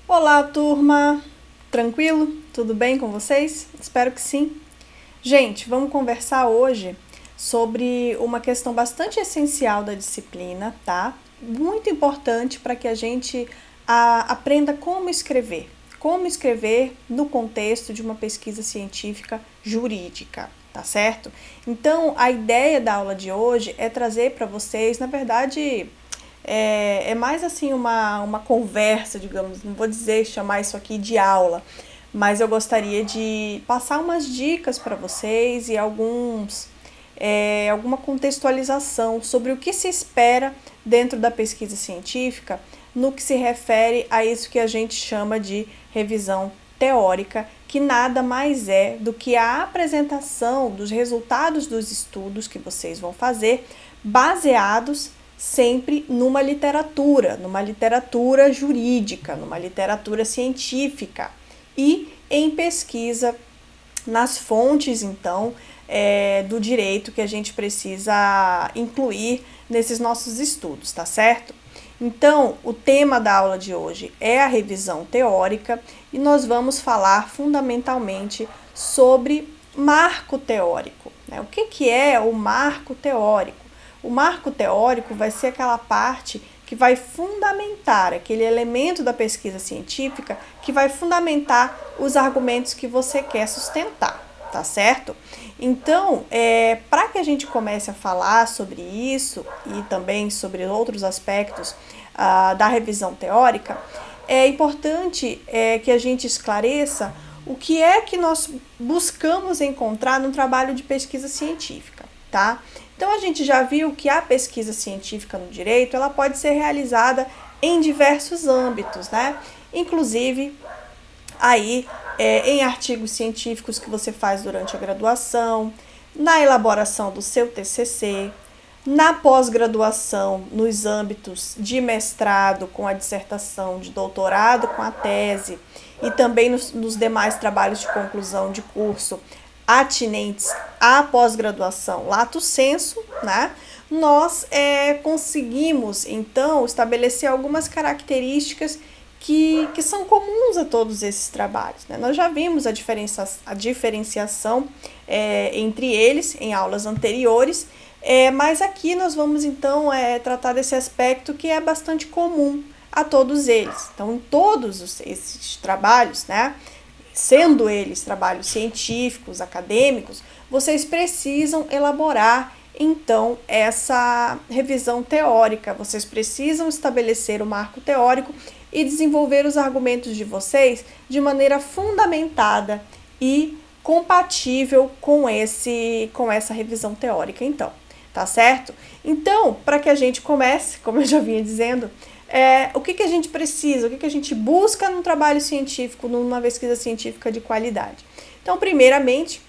Olá, turma! Tranquilo? Tudo bem com vocês? Espero que sim. Gente, vamos conversar hoje sobre uma questão bastante essencial da disciplina, tá? Muito importante para que a gente aprenda como escrever no contexto de uma pesquisa científica jurídica, tá certo? Então, a ideia da aula de hoje é trazer para vocês, na verdade, é mais assim uma conversa, digamos, não vou dizer chamar isso aqui de aula, mas eu gostaria de passar umas dicas para vocês e alguma contextualização sobre o que se espera dentro da pesquisa científica no que se refere a isso que a gente chama de revisão teórica, que nada mais é do que a apresentação dos resultados dos estudos que vocês vão fazer, baseados sempre numa literatura jurídica, numa literatura científica e em pesquisa nas fontes, então, do direito que a gente precisa incluir nesses nossos estudos, tá certo? Então, o tema da aula de hoje é a revisão teórica e nós vamos falar fundamentalmente sobre marco teórico, né? O que é o marco teórico? O marco teórico vai ser aquela parte que vai fundamentar, aquele elemento da pesquisa científica que vai fundamentar os argumentos que você quer sustentar, tá certo? Então, para que a gente comece a falar sobre isso e também sobre outros aspectos da revisão teórica, é importante que a gente esclareça o que é que nós buscamos encontrar no trabalho de pesquisa científica, tá? Então, a gente já viu que a pesquisa científica no direito, ela pode ser realizada em diversos âmbitos, né? Inclusive, aí, em artigos científicos que você faz durante a graduação, na elaboração do seu TCC, na pós-graduação, nos âmbitos de mestrado com a dissertação, de doutorado com a tese e também nos demais trabalhos de conclusão de curso atinentes à pós-graduação lato sensu, né? Nós conseguimos, então, estabelecer algumas características que são comuns a todos esses trabalhos, né? Nós já vimos a diferenciação entre eles em aulas anteriores, mas aqui nós vamos, então, tratar desse aspecto que é bastante comum a todos eles. Então, em todos esses trabalhos, né? Sendo eles trabalhos científicos, acadêmicos, vocês precisam elaborar, então, essa revisão teórica. Vocês precisam estabelecer o marco teórico e desenvolver os argumentos de vocês de maneira fundamentada e compatível com essa revisão teórica, então, tá certo? Então, para que a gente comece, como eu já vinha dizendo, o que a gente precisa, o que a gente busca num trabalho científico, numa pesquisa científica de qualidade? Então, primeiramente,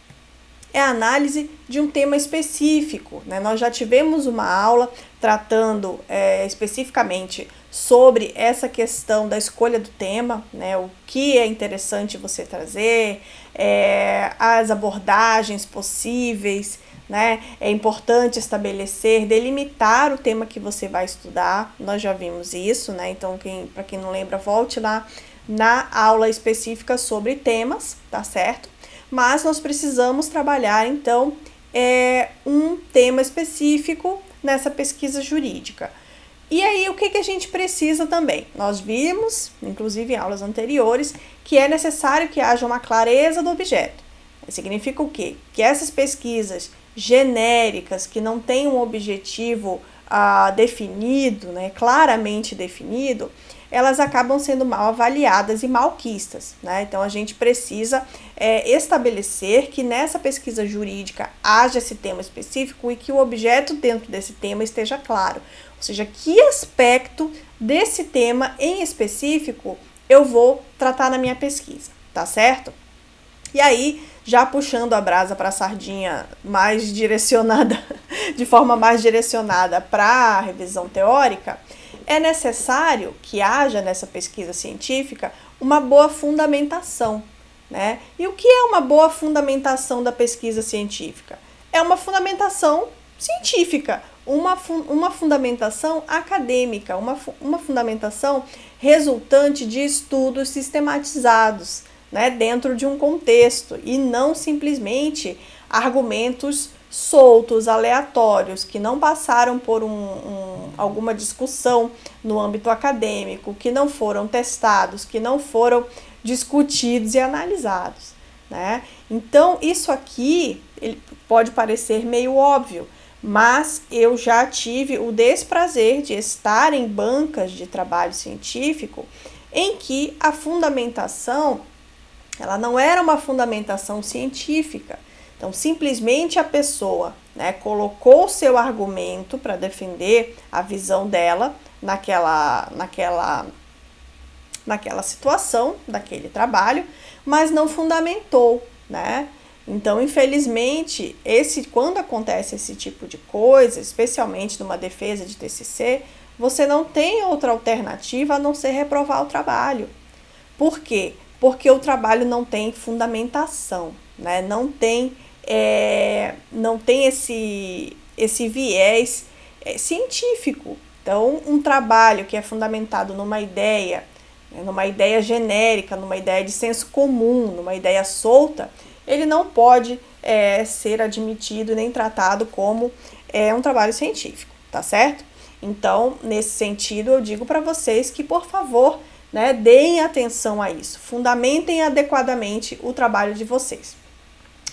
é a análise de um tema específico, né? Nós já tivemos uma aula tratando especificamente sobre essa questão da escolha do tema, né? O que é interessante você trazer, as abordagens possíveis, né? É importante estabelecer, delimitar o tema que você vai estudar. Nós já vimos isso, né? Então, para quem não lembra, volte lá na aula específica sobre temas, tá certo? Mas nós precisamos trabalhar, então, um tema específico nessa pesquisa jurídica. E aí, o que a gente precisa também? Nós vimos, inclusive em aulas anteriores, que é necessário que haja uma clareza do objeto. Significa o quê? Que essas pesquisas genéricas, que não têm um objetivo definido, né, claramente definido, elas acabam sendo mal avaliadas e malquistas, né? Então, a gente precisa estabelecer que nessa pesquisa jurídica haja esse tema específico e que o objeto dentro desse tema esteja claro. Ou seja, que aspecto desse tema em específico eu vou tratar na minha pesquisa, tá certo? E aí, já puxando a brasa para a sardinha mais direcionada, de forma mais direcionada para a revisão teórica, é necessário que haja nessa pesquisa científica uma boa fundamentação, né? E o que é uma boa fundamentação da pesquisa científica? É uma fundamentação científica, uma fundamentação acadêmica, uma fundamentação resultante de estudos sistematizados, né, dentro de um contexto, e não simplesmente argumentos soltos, aleatórios, que não passaram por alguma discussão no âmbito acadêmico, que não foram testados, que não foram discutidos e analisados, né? Então, isso aqui ele pode parecer meio óbvio, mas eu já tive o desprazer de estar em bancas de trabalho científico em que a fundamentação, ela não era uma fundamentação científica. Então, simplesmente a pessoa, né, colocou o seu argumento para defender a visão dela naquela situação, daquele trabalho, mas não fundamentou, né? Então, infelizmente, quando acontece esse tipo de coisa, especialmente numa defesa de TCC, você não tem outra alternativa a não ser reprovar o trabalho. Por quê? Porque o trabalho não tem fundamentação, né? Não tem esse viés científico. Então, um trabalho que é fundamentado numa ideia genérica, numa ideia de senso comum, numa ideia solta, ele não pode ser admitido nem tratado como um trabalho científico, tá certo? Então, nesse sentido, eu digo para vocês que, por favor, né, deem atenção a isso, fundamentem adequadamente o trabalho de vocês,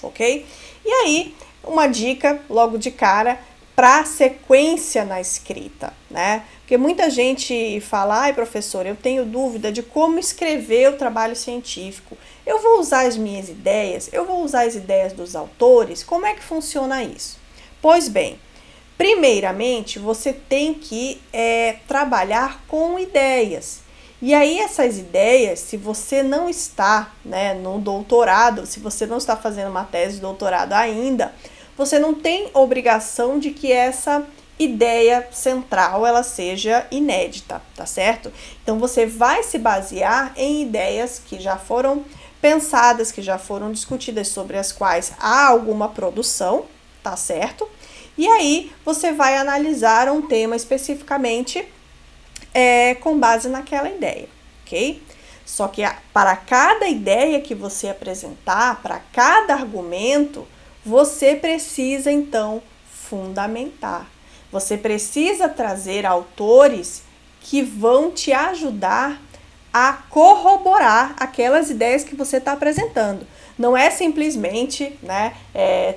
ok? E aí, uma dica logo de cara para sequência na escrita, né? Porque muita gente fala, ai professor, eu tenho dúvida de como escrever o trabalho científico. Eu vou usar as minhas ideias? Eu vou usar as ideias dos autores? Como é que funciona isso? Pois bem, primeiramente você tem que trabalhar com ideias. E aí essas ideias, se você não está, né, no doutorado, se você não está fazendo uma tese de doutorado ainda, você não tem obrigação de que essa ideia central ela seja inédita, tá certo? Então você vai se basear em ideias que já foram pensadas, que já foram discutidas, sobre as quais há alguma produção, tá certo? E aí você vai analisar um tema especificamente com base naquela ideia, ok? Só que para cada ideia que você apresentar, para cada argumento, você precisa então fundamentar. Você precisa trazer autores que vão te ajudar a corroborar aquelas ideias que você está apresentando. Não é simplesmente, né?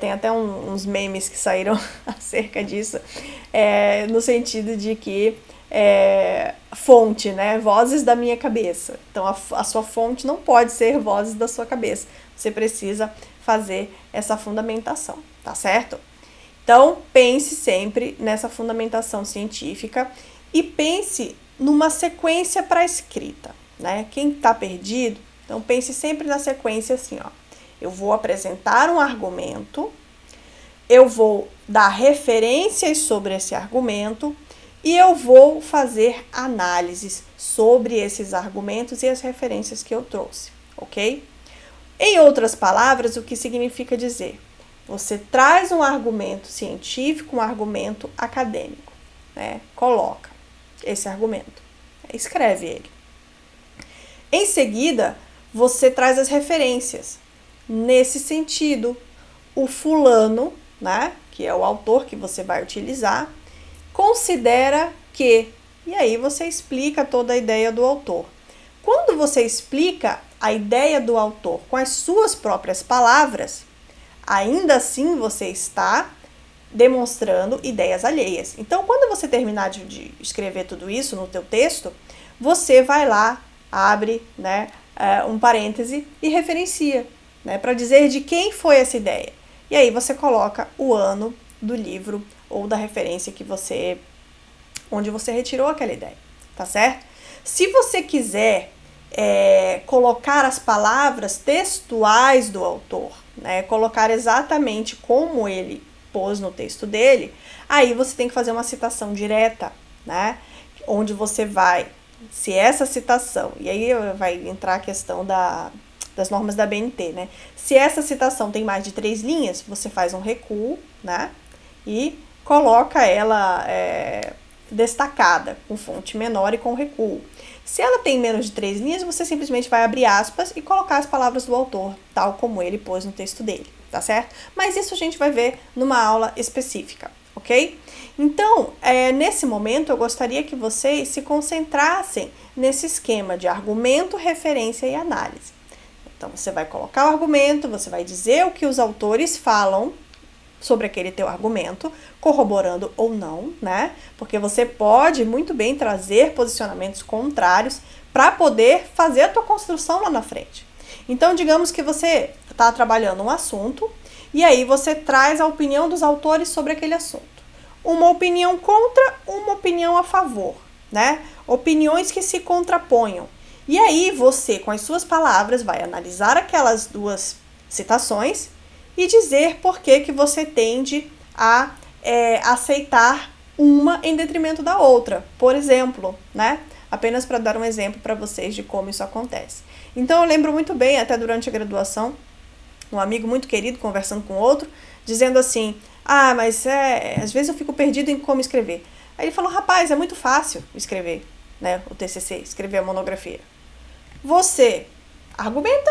Tem até uns memes que saíram acerca disso, no sentido de que fonte, né? Vozes da minha cabeça. Então, a sua fonte não pode ser vozes da sua cabeça. Você precisa fazer essa fundamentação, tá certo? Então, pense sempre nessa fundamentação científica e pense numa sequência para a escrita, né? Quem está perdido, então pense sempre na sequência assim, ó. Eu vou apresentar um argumento, eu vou dar referências sobre esse argumento e eu vou fazer análises sobre esses argumentos e as referências que eu trouxe, ok? Em outras palavras, o que significa dizer? Você traz um argumento científico, um argumento acadêmico, né? Coloca esse argumento, escreve ele. Em seguida, você traz as referências. Nesse sentido, o fulano, né, que é o autor que você vai utilizar, considera que, e aí você explica toda a ideia do autor. Quando você explica a ideia do autor com as suas próprias palavras, ainda assim você está demonstrando ideias alheias. Então, quando você terminar de escrever tudo isso no teu texto, você vai lá, abre, né, um parêntese e referencia, né, para dizer de quem foi essa ideia. E aí você coloca o ano do livro ou da referência onde você retirou aquela ideia, tá certo? Se você quiser colocar as palavras textuais do autor, né, colocar exatamente como ele pôs no texto dele, aí você tem que fazer uma citação direta, né, onde você vai, se essa citação, e aí vai entrar a questão das normas da BNT, né, se essa citação tem mais de 3 linhas, você faz um recuo, né, e coloca ela destacada, com fonte menor e com recuo. Se ela tem menos de 3 linhas, você simplesmente vai abrir aspas e colocar as palavras do autor, tal como ele pôs no texto dele, tá certo? Mas isso a gente vai ver numa aula específica, ok? Então, nesse momento, eu gostaria que vocês se concentrassem nesse esquema de argumento, referência e análise. Então, você vai colocar o argumento, você vai dizer o que os autores falam sobre aquele teu argumento, corroborando ou não, né? Porque você pode muito bem trazer posicionamentos contrários para poder fazer a tua construção lá na frente. Então, digamos que você está trabalhando um assunto e aí você traz a opinião dos autores sobre aquele assunto. Uma opinião contra, uma opinião a favor, né? Opiniões que se contraponham. E aí você, com as suas palavras, vai analisar aquelas duas citações e dizer por que você tende a aceitar uma em detrimento da outra. Por exemplo, né? Apenas para dar um exemplo para vocês de como isso acontece. Então eu lembro muito bem, até durante a graduação, um amigo muito querido conversando com outro, dizendo assim, mas às vezes eu fico perdido em como escrever. Aí ele falou, rapaz, é muito fácil escrever, né, o TCC, escrever a monografia. Você argumenta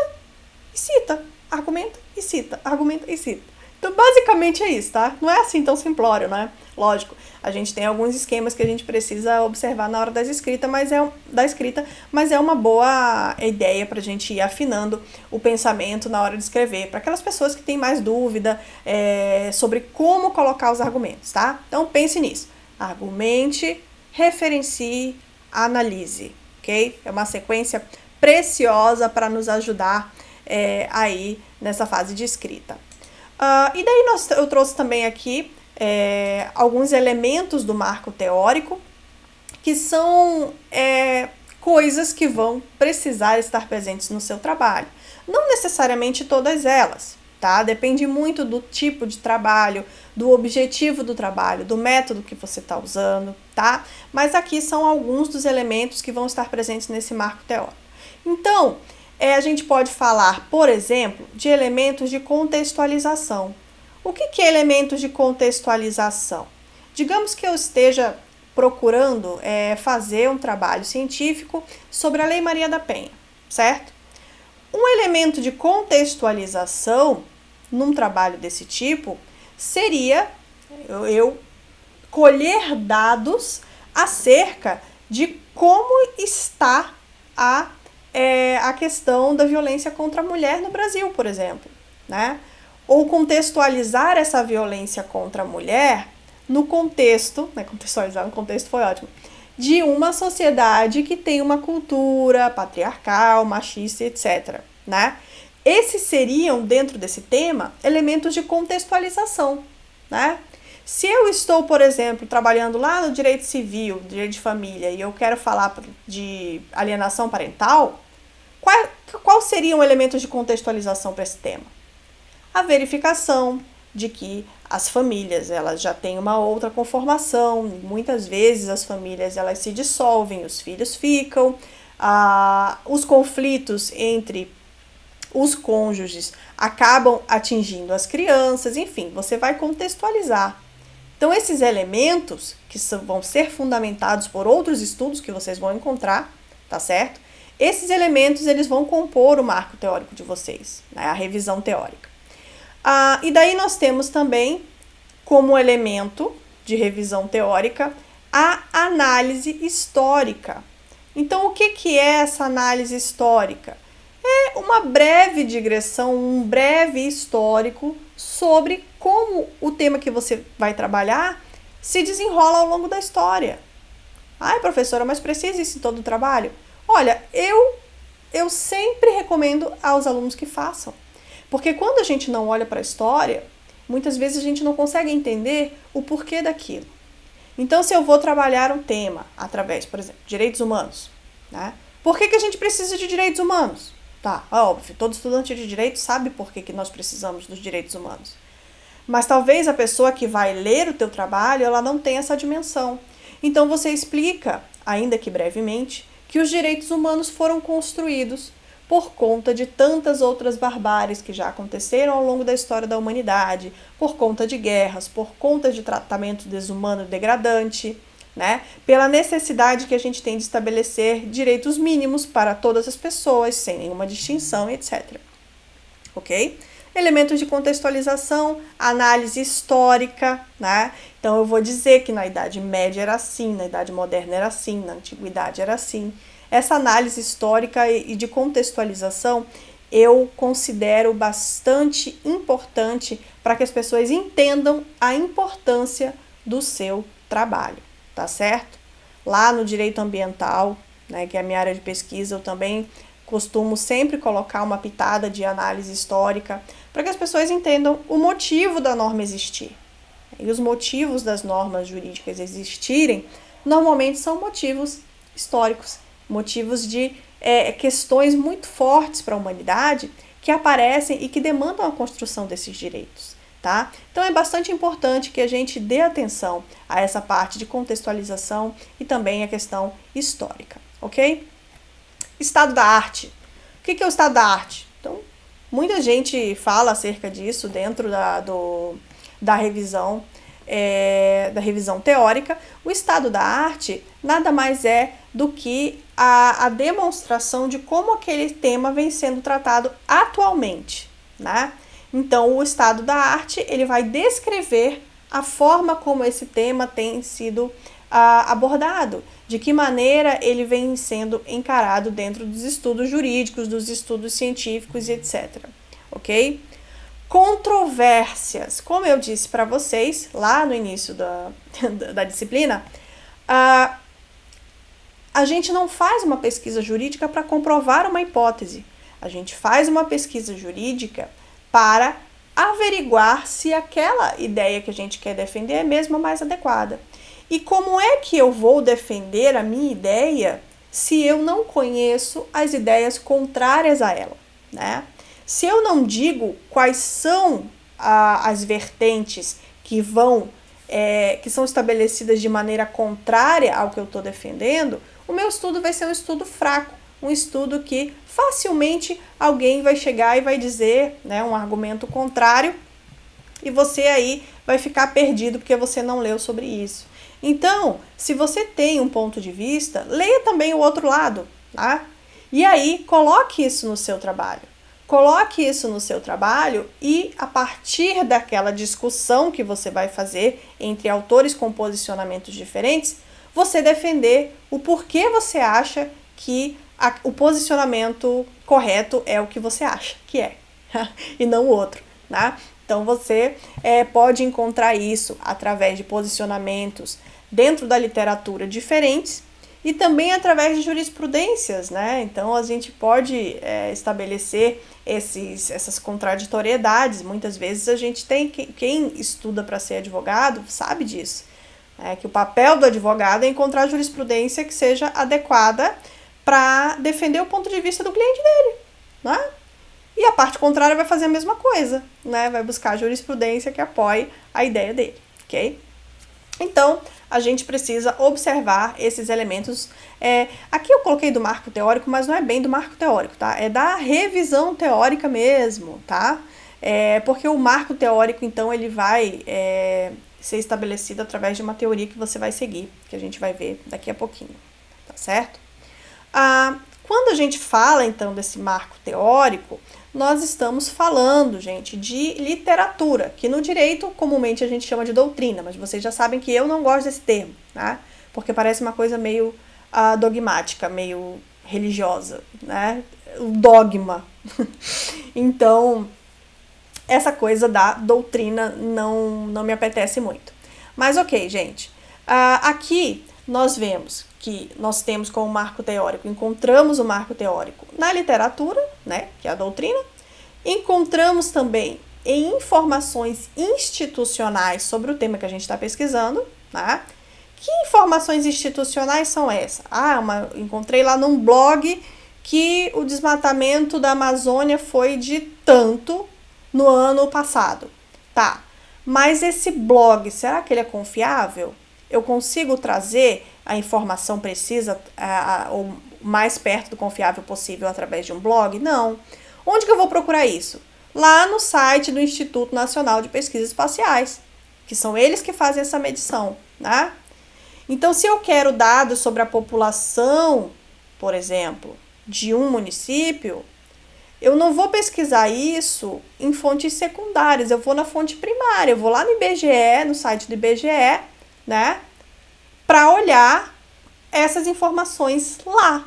e cita, argumenta e cita, argumenta e cita. Então, basicamente é isso, tá? Não é assim tão simplório, né? Lógico, a gente tem alguns esquemas que a gente precisa observar na hora da escrita, mas é uma boa ideia pra gente ir afinando o pensamento na hora de escrever, para aquelas pessoas que têm mais dúvida sobre como colocar os argumentos, tá? Então, pense nisso. Argumente, referencie, analise, ok? É uma sequência preciosa para nos ajudar aí nessa fase de escrita. E daí eu trouxe também aqui alguns elementos do marco teórico que são coisas que vão precisar estar presentes no seu trabalho. Não necessariamente todas elas, tá? Depende muito do tipo de trabalho, do objetivo do trabalho, do método que você está usando, tá? Mas aqui são alguns dos elementos que vão estar presentes nesse marco teórico. Então, a gente pode falar, por exemplo, de elementos de contextualização. O que é elementos de contextualização? Digamos que eu esteja procurando fazer um trabalho científico sobre a Lei Maria da Penha, certo? Um elemento de contextualização num trabalho desse tipo seria eu colher dados acerca de como está a questão da violência contra a mulher no Brasil, por exemplo, né? Ou contextualizar essa violência contra a mulher no contexto, né? Contextualizar no contexto foi ótimo, de uma sociedade que tem uma cultura patriarcal, machista, etc., né? Esses seriam, dentro desse tema, elementos de contextualização, né? Se eu estou, por exemplo, trabalhando lá no direito civil, direito de família, e eu quero falar de alienação parental, qual seriam elementos de contextualização para esse tema? A verificação de que as famílias elas já têm uma outra conformação, muitas vezes as famílias elas se dissolvem, os filhos ficam, os conflitos entre os cônjuges acabam atingindo as crianças, enfim, você vai contextualizar. Então, esses elementos, que vão ser fundamentados por outros estudos que vocês vão encontrar, tá certo? Esses elementos, eles vão compor o marco teórico de vocês, né? A revisão teórica. E daí nós temos também, como elemento de revisão teórica, a análise histórica. Então, o que é essa análise histórica? É uma breve digressão, um breve histórico sobre como o tema que você vai trabalhar se desenrola ao longo da história. Ai, professora, mas precisa isso em todo o trabalho? Olha, eu sempre recomendo aos alunos que façam. Porque quando a gente não olha para a história, muitas vezes a gente não consegue entender o porquê daquilo. Então, se eu vou trabalhar um tema através, por exemplo, direitos humanos, né? Por que a gente precisa de direitos humanos? Tá, óbvio, todo estudante de direito sabe por que nós precisamos dos direitos humanos. Mas talvez a pessoa que vai ler o teu trabalho, ela não tenha essa dimensão. Então você explica, ainda que brevemente, que os direitos humanos foram construídos por conta de tantas outras barbáries que já aconteceram ao longo da história da humanidade, por conta de guerras, por conta de tratamento desumano e degradante, né? Pela necessidade que a gente tem de estabelecer direitos mínimos para todas as pessoas, sem nenhuma distinção, etc. Ok? Elementos de contextualização, análise histórica, né? Então eu vou dizer que na Idade Média era assim, na Idade Moderna era assim, na Antiguidade era assim. Essa análise histórica e de contextualização eu considero bastante importante para que as pessoas entendam a importância do seu trabalho, tá certo? Lá no direito ambiental, né, que é a minha área de pesquisa, eu também costumo sempre colocar uma pitada de análise histórica para que as pessoas entendam o motivo da norma existir. E os motivos das normas jurídicas existirem normalmente são motivos históricos, motivos de questões muito fortes para a humanidade que aparecem e que demandam a construção desses direitos. Tá? Então é bastante importante que a gente dê atenção a essa parte de contextualização e também a questão histórica, ok? Estado da arte. O que é o estado da arte? Então, muita gente fala acerca disso dentro da revisão teórica. O estado da arte nada mais é do que a demonstração de como aquele tema vem sendo tratado atualmente, né? Então, o estado da arte, ele vai descrever a forma como esse tema tem sido abordado, de que maneira ele vem sendo encarado dentro dos estudos jurídicos, dos estudos científicos e etc. Ok? Controvérsias. Como eu disse para vocês lá no início da disciplina, a gente não faz uma pesquisa jurídica para comprovar uma hipótese. A gente faz uma pesquisa jurídica para averiguar se aquela ideia que a gente quer defender é mesmo a mais adequada. E como é que eu vou defender a minha ideia se eu não conheço as ideias contrárias a ela, né? Se eu não digo quais são as vertentes que são estabelecidas de maneira contrária ao que eu estou defendendo, o meu estudo vai ser um estudo fraco, um estudo que facilmente alguém vai chegar e vai dizer, né, um argumento contrário, e você aí vai ficar perdido porque você não leu sobre isso. Então, se você tem um ponto de vista, leia também o outro lado, tá? E aí, coloque isso no seu trabalho. Coloque isso no seu trabalho e, a partir daquela discussão que você vai fazer entre autores com posicionamentos diferentes, você defender o porquê você acha que o posicionamento correto é o que você acha que é, e não o outro, né? Então, você pode encontrar isso através de posicionamentos dentro da literatura diferentes e também através de jurisprudências, né? Então, a gente pode estabelecer essas contraditoriedades. Muitas vezes a gente tem, quem estuda para ser advogado sabe disso, que o papel do advogado é encontrar jurisprudência que seja adequada para defender o ponto de vista do cliente dele, né? E a parte contrária vai fazer a mesma coisa, né? Vai buscar jurisprudência que apoie a ideia dele, ok? Então, a gente precisa observar esses elementos. Aqui eu coloquei do marco teórico, mas não é bem do marco teórico, tá? É da revisão teórica mesmo, tá? Porque o marco teórico, então, ele vai ser estabelecido através de uma teoria que você vai seguir, que a gente vai ver daqui a pouquinho, tá certo? Quando a gente fala, então, desse marco teórico, nós estamos falando, gente, de literatura, que no direito comumente a gente chama de doutrina, mas vocês já sabem que eu não gosto desse termo, né? Porque parece uma coisa meio dogmática, meio religiosa, né? O dogma. Então, essa coisa da doutrina não me apetece muito. Mas ok, gente. Aqui nós vemos que nós temos como marco teórico, encontramos o marco teórico na literatura, né, que é a doutrina, encontramos também em informações institucionais sobre o tema que a gente está pesquisando, né? Que informações institucionais são essas? Encontrei lá num blog que o desmatamento da Amazônia foi de tanto no ano passado. Tá, mas esse blog, será que ele é confiável? Eu consigo trazer a informação precisa, ou mais perto do confiável possível através de um blog? Não. Onde que eu vou procurar isso? Lá no site do Instituto Nacional de Pesquisas Espaciais, que são eles que fazem essa medição, né? Então, se eu quero dados sobre a população, por exemplo, de um município, eu não vou pesquisar isso em fontes secundárias, eu vou na fonte primária, eu vou lá no IBGE, no site do IBGE, né, para olhar essas informações lá.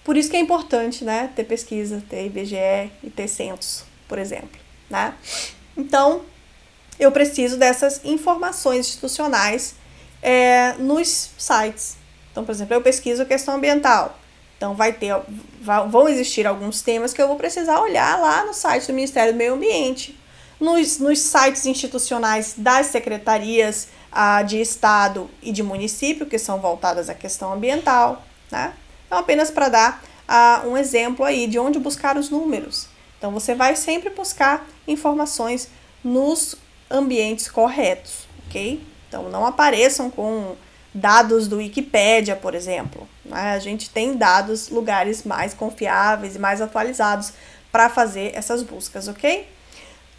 Por isso que é importante, né, ter pesquisa, ter IBGE e ter censo, por exemplo, né? Então, eu preciso dessas informações institucionais nos sites. Então, por exemplo, eu pesquiso questão ambiental. Então, vão existir alguns temas que eu vou precisar olhar lá no site do Ministério do Meio Ambiente, nos sites institucionais das secretarias de Estado e de município, que são voltadas à questão ambiental, né? Então, apenas para dar um exemplo aí de onde buscar os números. Então, você vai sempre buscar informações nos ambientes corretos, ok? Então, não apareçam com dados do Wikipédia, por exemplo, né? A gente tem dados, lugares mais confiáveis e mais atualizados para fazer essas buscas, ok?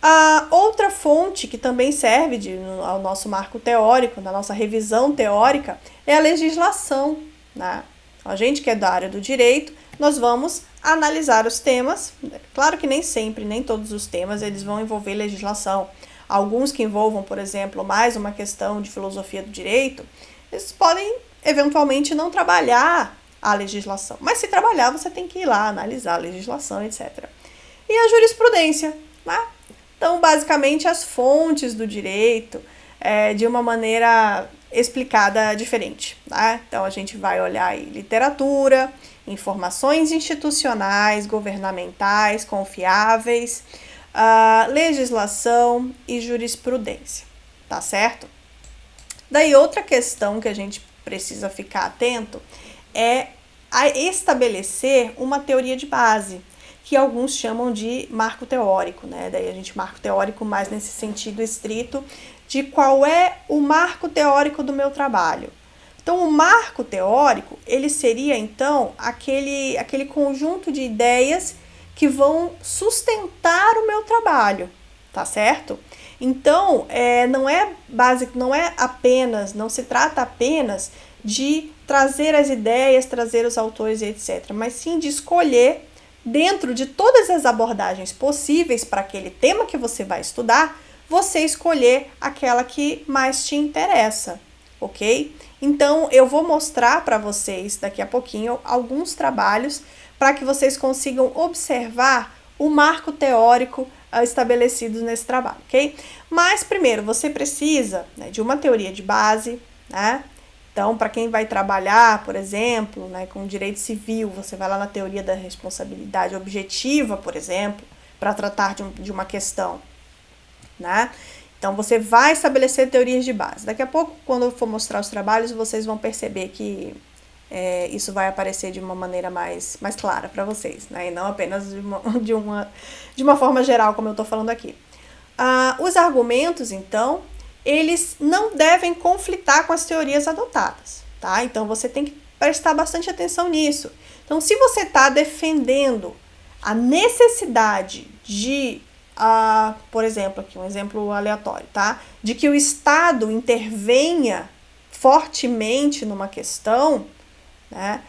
A outra fonte que também serve ao nosso marco teórico, na nossa revisão teórica, é a legislação, né? A gente que é da área do direito, nós vamos analisar os temas. Claro que nem sempre, nem todos os temas, eles vão envolver legislação. Alguns que envolvam, por exemplo, mais uma questão de filosofia do direito, eles podem, eventualmente, não trabalhar a legislação. Mas se trabalhar, você tem que ir lá, analisar a legislação, etc. E a jurisprudência, né? Então, basicamente, as fontes do direito, de uma maneira explicada diferente, tá? Então, a gente vai olhar aí literatura, informações institucionais, governamentais, confiáveis, legislação e jurisprudência, tá certo? Daí, outra questão que a gente precisa ficar atento é a estabelecer uma teoria de base, que alguns chamam de marco teórico, né? Daí a gente marco teórico mais nesse sentido estrito de qual é o marco teórico do meu trabalho. Então, o marco teórico, ele seria, então, aquele conjunto de ideias que vão sustentar o meu trabalho, tá certo? Então, não se trata apenas de trazer as ideias, trazer os autores, etc., mas sim de escolher, dentro de todas as abordagens possíveis para aquele tema que você vai estudar, você escolher aquela que mais te interessa, ok? Então, eu vou mostrar para vocês daqui a pouquinho alguns trabalhos para que vocês consigam observar o marco teórico estabelecido nesse trabalho, ok? Mas, primeiro, você precisa, né, de uma teoria de base, né? Então, para quem vai trabalhar, por exemplo, né, com direito civil, você vai lá na teoria da responsabilidade objetiva, por exemplo, para tratar de uma questão, né? Então, você vai estabelecer teorias de base. Daqui a pouco, quando eu for mostrar os trabalhos, vocês vão perceber que isso vai aparecer de uma maneira mais clara para vocês, né? E não apenas de uma forma geral, como eu estou falando aqui. Os argumentos, então, eles não devem conflitar com as teorias adotadas, tá? Então, você tem que prestar bastante atenção nisso. Então, se você está defendendo a necessidade de, por exemplo, aqui um exemplo aleatório, tá? De que o Estado intervenha fortemente numa questão, né?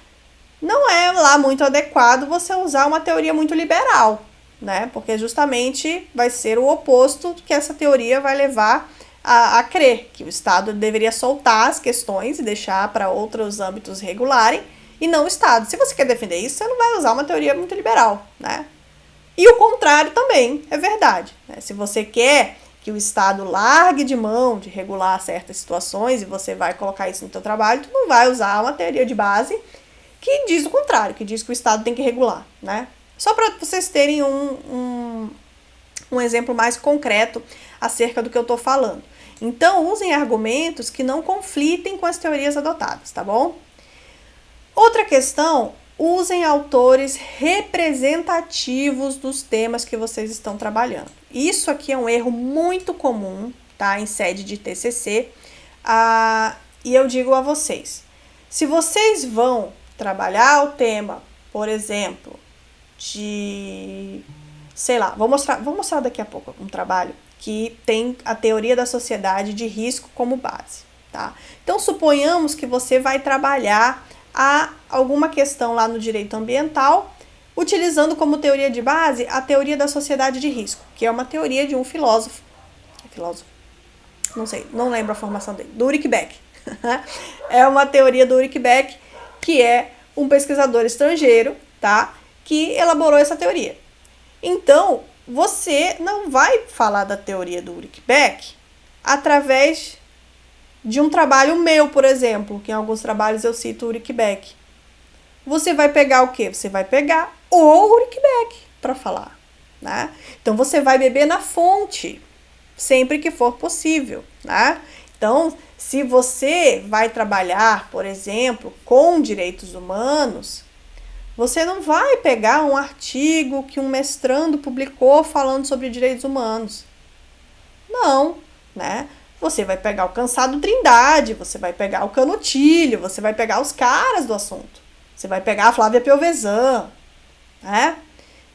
Não é lá muito adequado você usar uma teoria muito liberal, né? Porque justamente vai ser o oposto que essa teoria vai levar a crer, que o Estado deveria soltar as questões e deixar para outros âmbitos regularem, e não o Estado. Se você quer defender isso, você não vai usar uma teoria muito liberal, né? E o contrário também é verdade, né? Se você quer que o Estado largue de mão de regular certas situações e você vai colocar isso no seu trabalho, tu não vai usar uma teoria de base que diz o contrário, que diz que o Estado tem que regular, né? Só para vocês terem um exemplo mais concreto acerca do que eu estou falando. Então, usem argumentos que não conflitem com as teorias adotadas, tá bom? Outra questão, usem autores representativos dos temas que vocês estão trabalhando. Isso aqui é um erro muito comum, tá? Em sede de TCC. E eu digo a vocês, se vocês vão trabalhar o tema, por exemplo, de, sei lá, vou mostrar daqui a pouco um trabalho que tem a teoria da sociedade de risco como base, tá? Então, suponhamos que você vai trabalhar alguma questão lá no direito ambiental, utilizando como teoria de base a teoria da sociedade de risco, que é uma teoria de um filósofo, não sei, não lembro a formação dele, do Ulrich Beck. É uma teoria do Ulrich Beck, que é um pesquisador estrangeiro, tá? Que elaborou essa teoria. Então, você não vai falar da teoria do Ulrich Beck através de um trabalho meu, por exemplo, que em alguns trabalhos eu cito o Ulrich Beck. Você vai pegar o quê? Você vai pegar o Ulrich Beck para falar, né? Então, você vai beber na fonte, sempre que for possível, né? Então, se você vai trabalhar, por exemplo, com direitos humanos, você não vai pegar um artigo que um mestrando publicou falando sobre direitos humanos. Não, né? Você vai pegar o Cansado Trindade, você vai pegar o Canutilho, você vai pegar os caras do assunto. Você vai pegar a Flávia Piovesan, né?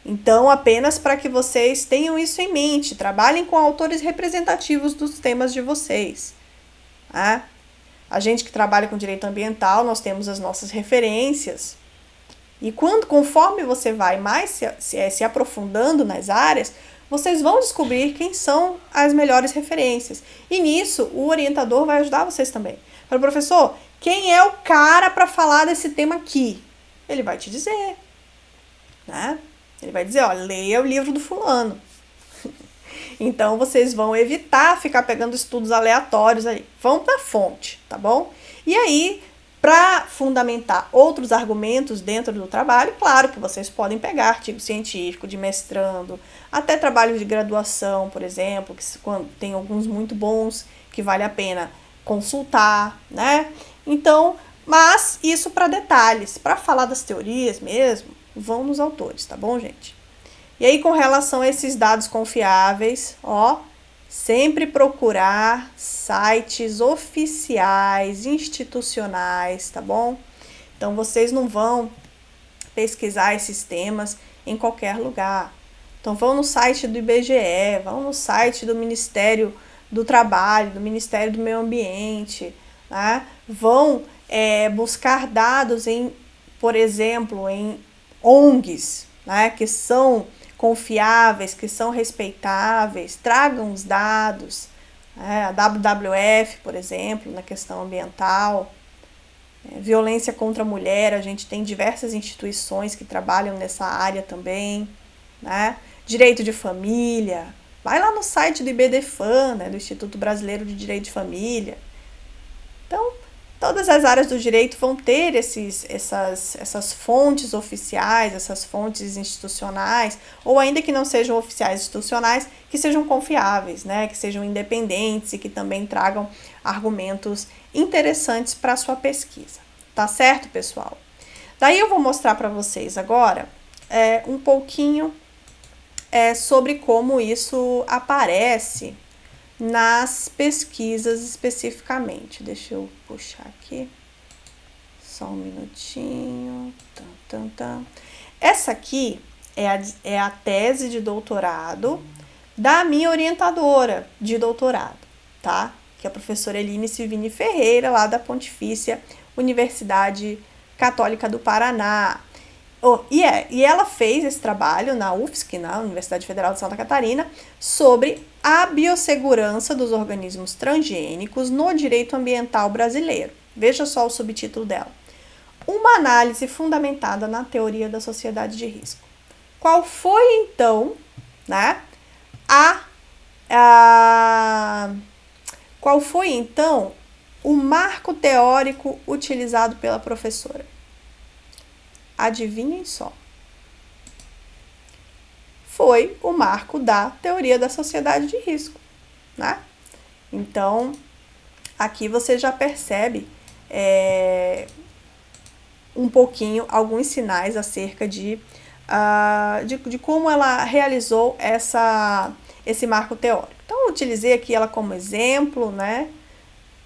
Então, apenas para que vocês tenham isso em mente, trabalhem com autores representativos dos temas de vocês. Né? A gente que trabalha com direito ambiental, nós temos as nossas referências. E conforme você vai mais se aprofundando nas áreas, vocês vão descobrir quem são as melhores referências. E nisso, o orientador vai ajudar vocês também. Fala, professor, quem é o cara para falar desse tema aqui? Ele vai te dizer, né? Ele vai dizer, ó, leia o livro do fulano. Então, vocês vão evitar ficar pegando estudos aleatórios ali. Vão para a fonte, tá bom? E aí, para fundamentar outros argumentos dentro do trabalho, claro que vocês podem pegar artigo científico de mestrando, até trabalho de graduação, por exemplo, que tem alguns muito bons que vale a pena consultar, né? Então, mas isso para detalhes. Para falar das teorias mesmo, vão nos autores, tá bom, gente? E aí, com relação a esses dados confiáveis, ó, sempre procurar sites oficiais, institucionais, tá bom? Então, vocês não vão pesquisar esses temas em qualquer lugar. Então, vão no site do IBGE, vão no site do Ministério do Trabalho, do Ministério do Meio Ambiente, né? Vão buscar dados por exemplo, em ONGs, né, que são confiáveis, que são respeitáveis, tragam os dados, né, a WWF, por exemplo, na questão ambiental, violência contra a mulher, a gente tem diversas instituições que trabalham nessa área também, né, direito de família, vai lá no site do IBDFAM, né, do Instituto Brasileiro de Direito de Família. Então, todas as áreas do direito vão ter essas fontes oficiais, essas fontes institucionais, ou ainda que não sejam oficiais institucionais, que sejam confiáveis, né? Que sejam independentes e que também tragam argumentos interessantes para a sua pesquisa. Tá certo, pessoal? Daí eu vou mostrar para vocês agora um pouquinho sobre como isso aparece nas pesquisas especificamente. Deixa eu puxar aqui. Só um minutinho. Essa aqui é a tese de doutorado da minha orientadora de doutorado, tá? Que é a professora Eline Silvini Ferreira, lá da Pontifícia Universidade Católica do Paraná. E ela fez esse trabalho na UFSC, na Universidade Federal de Santa Catarina, sobre a biossegurança dos organismos transgênicos no direito ambiental brasileiro. Veja só o subtítulo dela. Uma análise fundamentada na teoria da sociedade de risco. Qual foi, então, né, qual foi, então, o marco teórico utilizado pela professora? Adivinhem só. Foi o marco da teoria da sociedade de risco, né? Então, aqui você já percebe um pouquinho, alguns sinais acerca de como ela realizou esse marco teórico. Então, eu utilizei aqui ela como exemplo, né?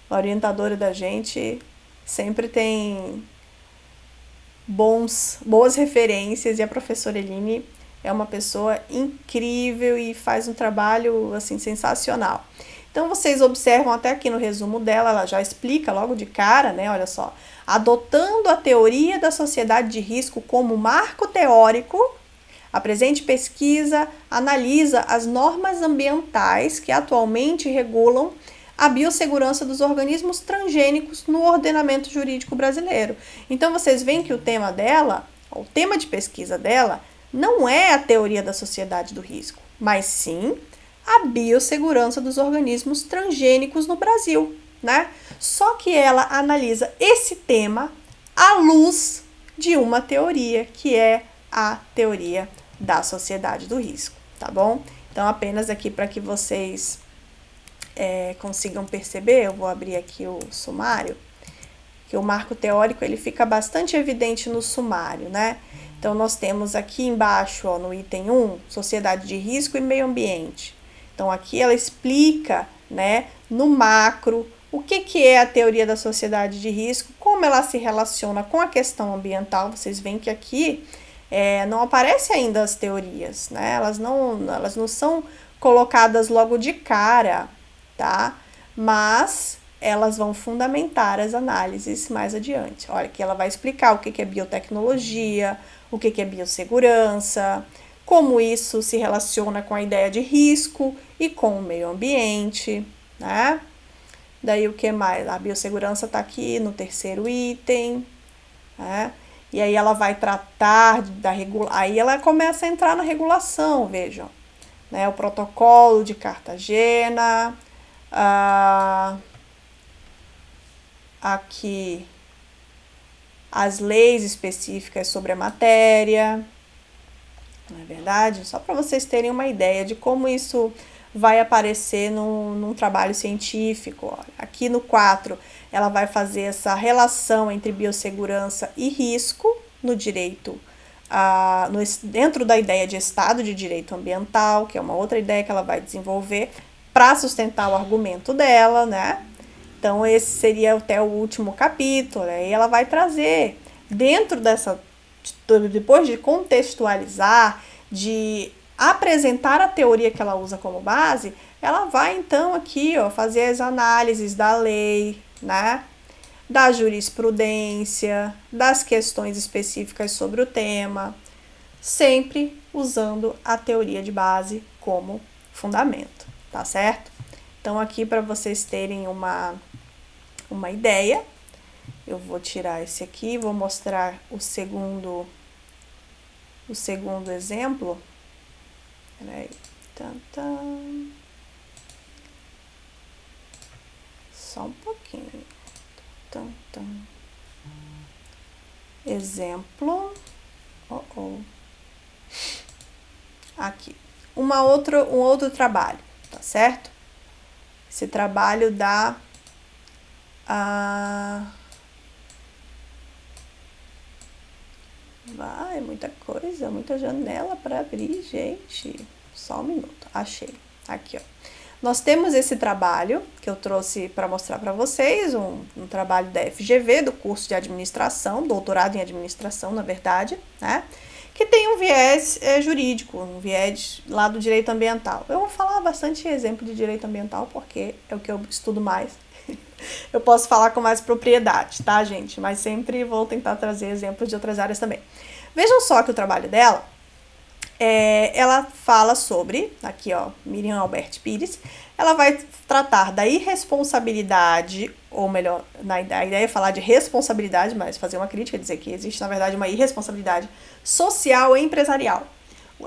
A orientadora da gente sempre tem boas referências, e a professora Eline é uma pessoa incrível e faz um trabalho assim sensacional. Então vocês observam até aqui no resumo dela, ela já explica logo de cara, né? Olha só, adotando a teoria da sociedade de risco como marco teórico, a presente pesquisa analisa as normas ambientais que atualmente regulam a biossegurança dos organismos transgênicos no ordenamento jurídico brasileiro. Então vocês veem que o tema dela, o tema de pesquisa dela, não é a teoria da sociedade do risco, mas sim a biossegurança dos organismos transgênicos no Brasil, né? Só que ela analisa esse tema à luz de uma teoria, que é a teoria da sociedade do risco, tá bom? Então, apenas aqui para que vocês consigam perceber, eu vou abrir aqui o sumário, que o marco teórico ele fica bastante evidente no sumário, né? Então, nós temos aqui embaixo, ó, no item 1, sociedade de risco e meio ambiente. Então, aqui ela explica, né, no macro, o que é a teoria da sociedade de risco, como ela se relaciona com a questão ambiental. Vocês veem que aqui não aparecem ainda as teorias, né? Elas não são colocadas logo de cara, tá? Mas elas vão fundamentar as análises mais adiante. Olha, aqui ela vai explicar o que é biotecnologia, o que é biossegurança, como isso se relaciona com a ideia de risco e com o meio ambiente, né? Daí o que mais? A biossegurança está aqui no terceiro item, né? E aí ela vai tratar da regulação, aí ela começa a entrar na regulação, vejam, né? O protocolo de Cartagena, aqui as leis específicas sobre a matéria, não é verdade? Só para vocês terem uma ideia de como isso vai aparecer num trabalho científico. Olha, aqui no 4, ela vai fazer essa relação entre biossegurança e risco no direito, dentro da ideia de Estado de Direito Ambiental, que é uma outra ideia que ela vai desenvolver para sustentar o argumento dela, né? Então, esse seria até o último capítulo, né? E ela vai trazer, dentro dessa, depois de contextualizar, de apresentar a teoria que ela usa como base, ela vai então aqui, ó, fazer as análises da lei, né, da jurisprudência, das questões específicas sobre o tema, sempre usando a teoria de base como fundamento, tá certo? Então, aqui para vocês terem uma ideia, eu vou tirar esse aqui, vou mostrar o segundo exemplo. Peraí. Só um pouquinho. Exemplo. Aqui. Um outro trabalho, tá certo? Esse trabalho dá vai, muita coisa, muita janela para abrir, gente. Só um minuto, achei. Aqui, ó. Nós temos esse trabalho que eu trouxe para mostrar para vocês, um trabalho da FGV, do curso de administração, doutorado em administração, na verdade, né? Que tem um viés jurídico, um viés lá do direito ambiental. Eu vou falar bastante exemplo de direito ambiental, porque é o que eu estudo mais. Eu posso falar com mais propriedade, tá, gente? Mas sempre vou tentar trazer exemplos de outras áreas também. Vejam só que o trabalho dela, ela fala sobre, aqui ó, Miriam Albert Pires, ela vai tratar da irresponsabilidade, ou melhor, a ideia é falar de responsabilidade, mas fazer uma crítica, dizer que existe, na verdade, uma irresponsabilidade social e empresarial.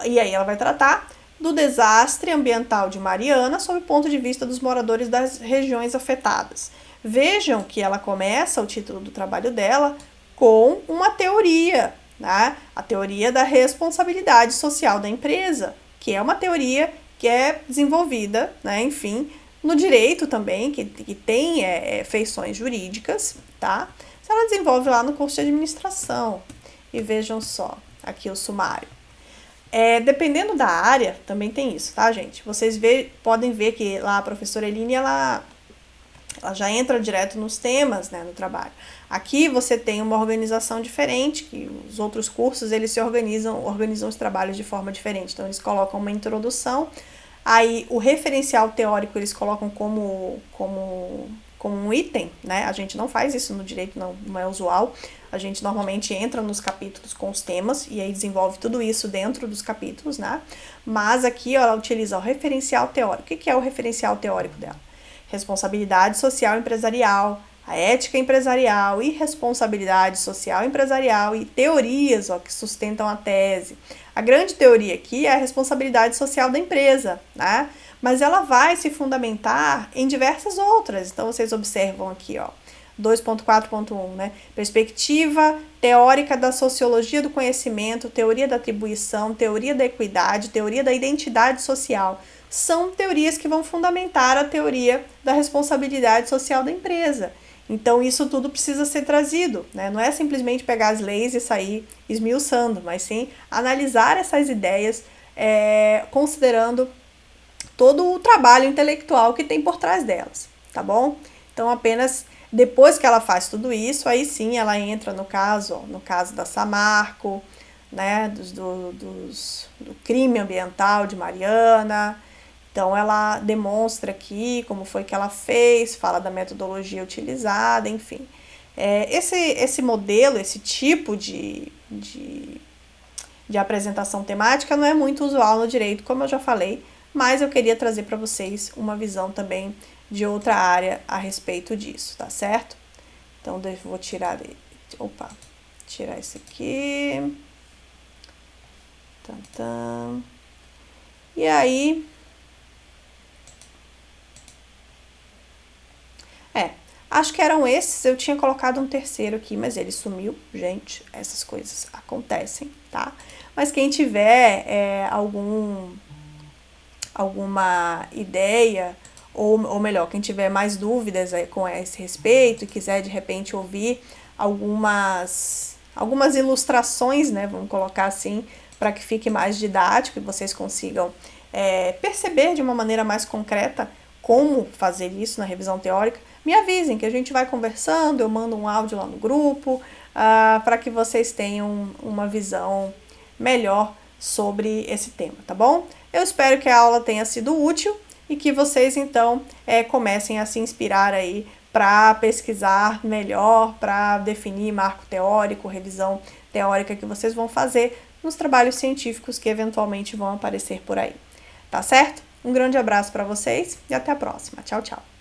E aí ela vai tratar do desastre ambiental de Mariana sob o ponto de vista dos moradores das regiões afetadas. Vejam que ela começa o título do trabalho dela com uma teoria, né? A teoria da responsabilidade social da empresa, que é uma teoria que é desenvolvida, né, enfim, no direito também, que tem feições jurídicas, tá? Ela desenvolve lá no curso de administração. E vejam só, aqui o sumário. Dependendo da área, também tem isso, tá, gente? Vocês podem ver que lá a professora Eline, ela ela já entra direto nos temas, né, no trabalho. Aqui você tem uma organização diferente, que os outros cursos eles se organizam os trabalhos de forma diferente. Então eles colocam uma introdução, aí o referencial teórico eles colocam como um item, né? A gente não faz isso no direito, não é usual. A gente normalmente entra nos capítulos com os temas e aí desenvolve tudo isso dentro dos capítulos, né? Mas aqui ela utiliza o referencial teórico. O que é o referencial teórico dela? Responsabilidade social empresarial, a ética empresarial e responsabilidade social empresarial e teorias que sustentam a tese. A grande teoria aqui é a responsabilidade social da empresa, né? Mas ela vai se fundamentar em diversas outras. Então vocês observam aqui, 2.4.1, né? Perspectiva teórica da sociologia do conhecimento, teoria da atribuição, teoria da equidade, teoria da identidade social. São teorias que vão fundamentar a teoria da responsabilidade social da empresa. Então, isso tudo precisa ser trazido, né? Não é simplesmente pegar as leis e sair esmiuçando, mas sim analisar essas ideias, considerando todo o trabalho intelectual que tem por trás delas, tá bom? Então, apenas depois que ela faz tudo isso, aí sim ela entra no caso da Samarco, né, do crime ambiental de Mariana. Então, ela demonstra aqui como foi que ela fez, fala da metodologia utilizada, enfim. Esse modelo, esse tipo de apresentação temática não é muito usual no direito, como eu já falei, mas eu queria trazer para vocês uma visão também de outra área a respeito disso, tá certo? Então, vou tirar esse aqui. E aí... acho que eram esses, eu tinha colocado um terceiro aqui, mas ele sumiu, gente, essas coisas acontecem, tá? Mas quem tiver alguma ideia, ou melhor, quem tiver mais dúvidas com esse respeito e quiser de repente ouvir algumas ilustrações, né, vamos colocar assim, para que fique mais didático e vocês consigam perceber de uma maneira mais concreta como fazer isso na revisão teórica, me avisem que a gente vai conversando, eu mando um áudio lá no grupo, para que vocês tenham uma visão melhor sobre esse tema, tá bom? Eu espero que a aula tenha sido útil e que vocês, então, comecem a se inspirar aí para pesquisar melhor, para definir marco teórico, revisão teórica que vocês vão fazer nos trabalhos científicos que eventualmente vão aparecer por aí. Tá certo? Um grande abraço para vocês e até a próxima. Tchau, tchau.